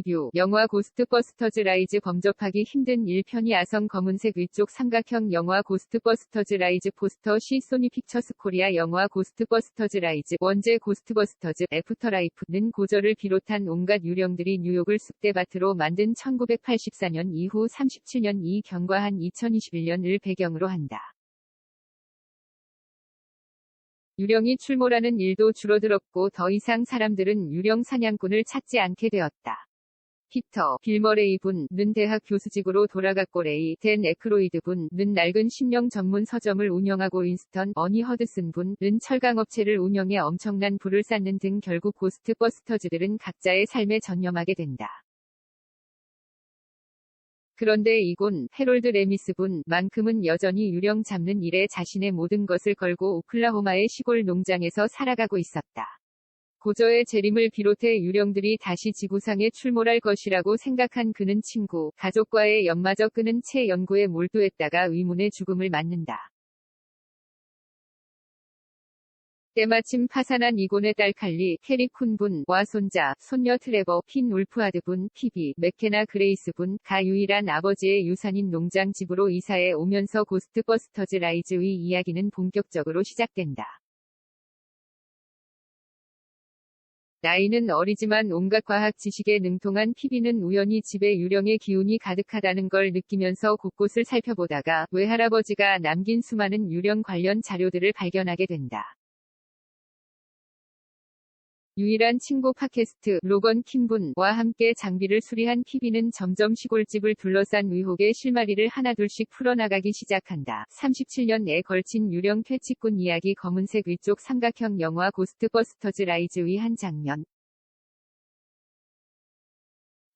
리뷰. 영화 고스트버스터즈 라이즈. 범접하기 힘든 1편이 아성 검은색 위쪽 삼각형 영화 고스트버스터즈 라이즈 포스터 시 소니 픽처스 코리아. 영화 고스트버스터즈 라이즈 원제 고스트버스터즈 애프터라이프는 고저를 비롯한 온갖 유령들이 뉴욕을 쑥대밭으로 만든 1984년 이후 37년 이 경과한 2021년을 배경으로 한다. 유령이 출몰하는 일도 줄어들었고 더 이상 사람들은 유령 사냥꾼을 찾지 않게 되었다. 피터, 빌 머레이 분은 대학 교수직으로 돌아갔고 레이, 댄 에크로이드 분은 낡은 심령 전문 서점을 운영하고 윈스턴, 어니 허드슨 분은 철강업체를 운영해 엄청난 부를 쌓는 등 결국 고스트버스터즈들은 각자의 삶에 전념하게 된다. 그런데 이곤, 해롤드 레미스 분만큼은 여전히 유령 잡는 일에 자신의 모든 것을 걸고 오클라호마의 시골 농장에서 살아가고 있었다. 고저의 재림을 비롯해 유령들이 다시 지구상에 출몰할 것이라고 생각한 그는 친구, 가족과의 연마저 끄는 채 연구에 몰두했다가 의문의 죽음을 맞는다. 때마침 파산한 이곤의 딸 칼리, 캐리 쿤 분과 손자, 손녀 트레버, 핀 울프하드 분, 피비, 맥케나 그레이스 분가 유일한 아버지의 유산인 농장 집으로 이사해 오면서 고스트버스터즈 라이즈의 이야기는 본격적으로 시작된다. 나이는 어리지만 온갖 과학 지식에 능통한 피비는 우연히 집에 유령의 기운이 가득하다는 걸 느끼면서 곳곳을 살펴보다가 외할아버지가 남긴 수많은 유령 관련 자료들을 발견하게 된다. 유일한 친구 팟캐스트 로건 킴분과 함께 장비를 수리한 피비는 점점 시골집을 둘러싼 의혹의 실마리를 하나둘씩 풀어나가기 시작한다. 37년에 걸친 유령 퇴치꾼 이야기. 검은색 위쪽 삼각형 영화 고스트버스터즈 라이즈의 한 장면.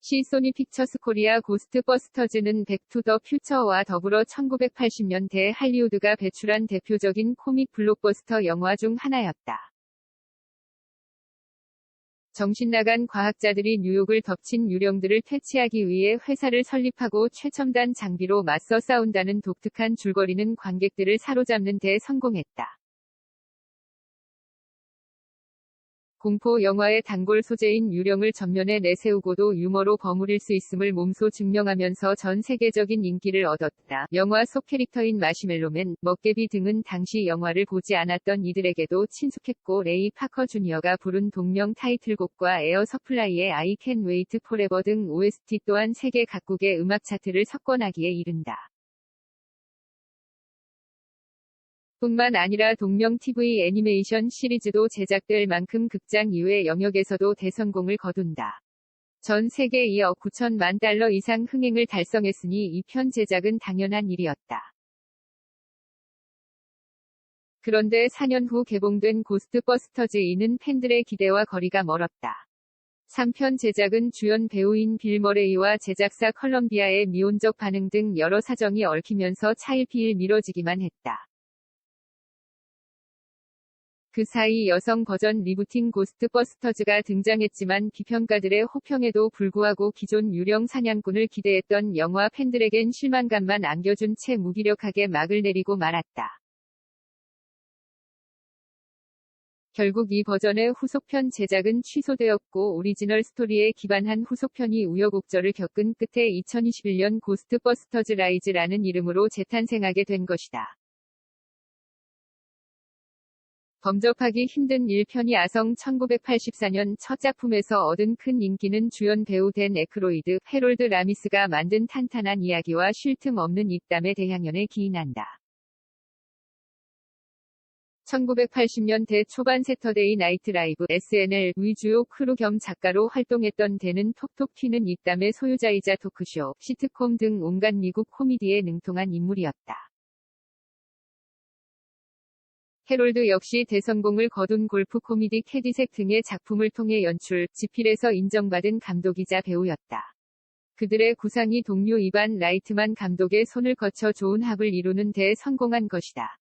시 소니 픽처스 코리아. 고스트버스터즈는 백 투 더 퓨처와 더불어 1980년대 할리우드가 배출한 대표적인 코믹 블록버스터 영화 중 하나였다. 정신나간 과학자들이 뉴욕을 덮친 유령들을 퇴치하기 위해 회사를 설립하고 최첨단 장비로 맞서 싸운다는 독특한 줄거리는 관객들을 사로잡는 데 성공했다. 공포 영화의 단골 소재인 유령을 전면에 내세우고도 유머로 버무릴 수 있음을 몸소 증명하면서 전 세계적인 인기를 얻었다. 영화 속 캐릭터인 마시멜로맨, 먹개비 등은 당시 영화를 보지 않았던 이들에게도 친숙했고 레이 파커 주니어가 부른 동명 타이틀곡과 에어 서플라이의 I Can't Wait Forever 등 OST 또한 세계 각국의 음악 차트를 석권하기에 이른다. 뿐만 아니라 동명 TV 애니메이션 시리즈도 제작될 만큼 극장 이외 영역에서도 대성공을 거둔다. 전 세계 2억 9천만 달러 이상 흥행을 달성했으니 이 편 제작은 당연한 일이었다. 그런데 4년 후 개봉된 고스트버스터즈 2는 팬들의 기대와 거리가 멀었다. 3편 제작은 주연 배우인 빌 머레이와 제작사 컬럼비아의 미온적 반응 등 여러 사정이 얽히면서 차일피일 미뤄지기만 했다. 그 사이 여성 버전 리부팅 고스트버스터즈가 등장했지만 비평가들의 호평에도 불구하고 기존 유령 사냥꾼을 기대했던 영화 팬들에겐 실망감만 안겨준 채 무기력하게 막을 내리고 말았다. 결국 이 버전의 후속편 제작은 취소되었고 오리지널 스토리에 기반한 후속편이 우여곡절을 겪은 끝에 2021년 고스트버스터즈 라이즈라는 이름으로 재탄생하게 된 것이다. 범접하기 힘든 1편이 아성 1984년 첫 작품에서 얻은 큰 인기는 주연 배우 댄 에크로이드, 해롤드 라미스가 만든 탄탄한 이야기와 쉴 틈 없는 입담의 대향연에 기인한다. 1980년대 초반 세터데이 나이트 라이브 (SNL) 의 주요 크루 겸 작가로 활동했던 댄은 톡톡 튀는 입담의 소유자이자 토크쇼, 시트콤 등 온갖 미국 코미디에 능통한 인물이었다. 해롤드 역시 대성공을 거둔 골프 코미디 캐디색 등의 작품을 통해 연출, 지필에서 인정받은 감독이자 배우였다. 그들의 구상이 동료 이반 라이트만 감독의 손을 거쳐 좋은 합을 이루는 데 성공한 것이다.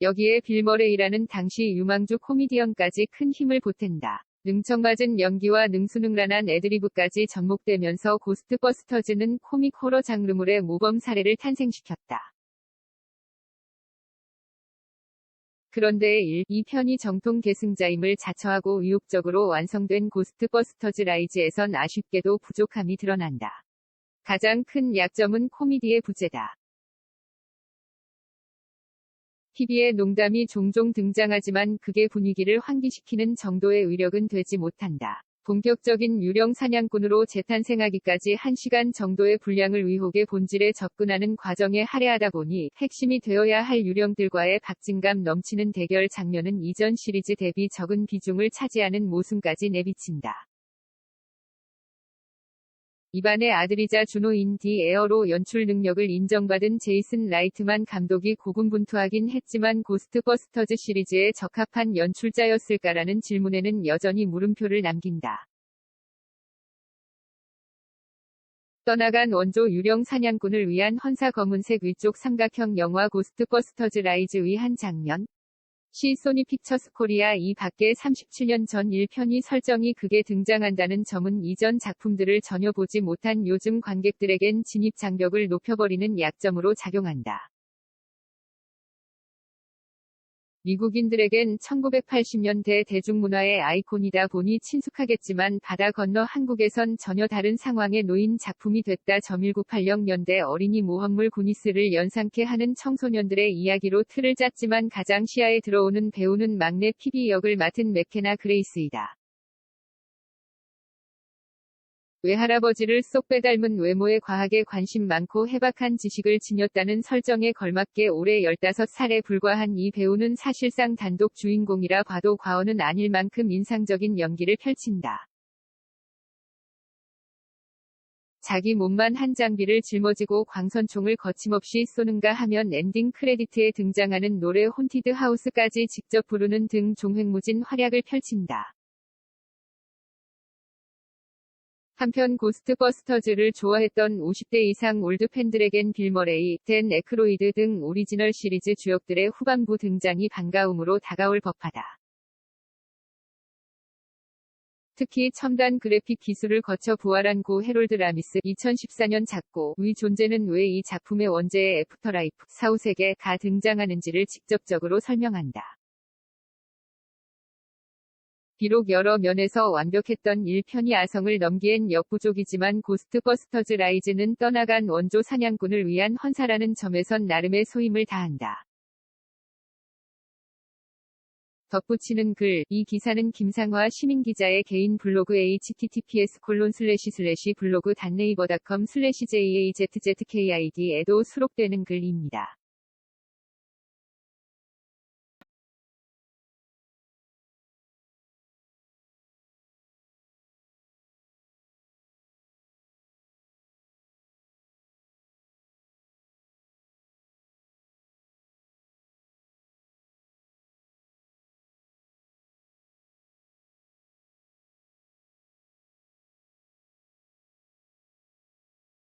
여기에 빌 머레이라는 당시 유망주 코미디언까지 큰 힘을 보탠다. 능청맞은 연기와 능수능란한 애드리브까지 접목되면서 고스트버스터즈는 코믹 호러 장르물의 모범 사례를 탄생시켰다. 그런데 1. 이 편이 정통 계승자임을 자처하고 의욕적으로 완성된 고스트버스터즈 라이즈에선 아쉽게도 부족함이 드러난다. 가장 큰 약점은 코미디의 부재다. TV에 농담이 종종 등장하지만 그게 분위기를 환기시키는 정도의 위력은 되지 못한다. 본격적인 유령 사냥꾼으로 재탄생하기까지 1시간 정도의 분량을 의혹의 본질에 접근하는 과정에 할애하다 보니 핵심이 되어야 할 유령들과의 박진감 넘치는 대결 장면은 이전 시리즈 대비 적은 비중을 차지하는 모순까지 내비친다. 이반의 아들이자 주노인 디 에어로 연출 능력을 인정받은 제이슨 라이트만 감독이 고군분투하긴 했지만 고스트버스터즈 시리즈에 적합한 연출자였을까라는 질문에는 여전히 물음표를 남긴다. 떠나간 원조 유령 사냥꾼을 위한 헌사 검은색 위쪽 삼각형 영화 고스트버스터즈 라이즈의 한 장면. 시 소니 픽처스 코리아 이 밖에 37년 전 1편이 설정이 극에 등장한다는 점은 이전 작품들을 전혀 보지 못한 요즘 관객들에겐 진입 장벽을 높여버리는 약점으로 작용한다. 미국인들에겐 1980년대 대중문화의 아이콘이다 보니 친숙하겠지만 바다 건너 한국에선 전혀 다른 상황에 놓인 작품이 됐다. 1980년대 어린이 모험물 구니스를 연상케 하는 청소년들의 이야기로 틀을 짰지만 가장 시야에 들어오는 배우는 막내 피비 역을 맡은 맥케나 그레이스이다. 외할아버지를 쏙 빼닮은 외모에 과하게 관심 많고 해박한 지식을 지녔다는 설정에 걸맞게 올해 15살에 불과한 이 배우는 사실상 단독 주인공이라 봐도 과언은 아닐 만큼 인상적인 연기를 펼친다. 자기 몸만 한 장비를 짊어지고 광선총을 거침없이 쏘는가 하면 엔딩 크레디트에 등장하는 노래 혼티드 하우스까지 직접 부르는 등 종횡무진 활약을 펼친다. 한편 고스트버스터즈를 좋아했던 50대 이상 올드 팬들에겐 빌 머레이, 댄 에크로이드 등 오리지널 시리즈 주역들의 후반부 등장이 반가움으로 다가올 법하다. 특히 첨단 그래픽 기술을 거쳐 부활한 고 해롤드 라미스 2014년 작고의 존재는 왜 이 작품의 원제의 애프터라이프 사후세계가 등장하는지를 직접적으로 설명한다. 비록 여러 면에서 완벽했던 1편이 아성을 넘기엔 역부족이지만 고스트버스터즈 라이즈는 떠나간 원조 사냥꾼을 위한 헌사라는 점에선 나름의 소임을 다한다. 덧붙이는 글, 이 기사는 김상화 시민기자의 개인 블로그 https://블로그.naver.com/JAZZKID에도 수록되는 글입니다.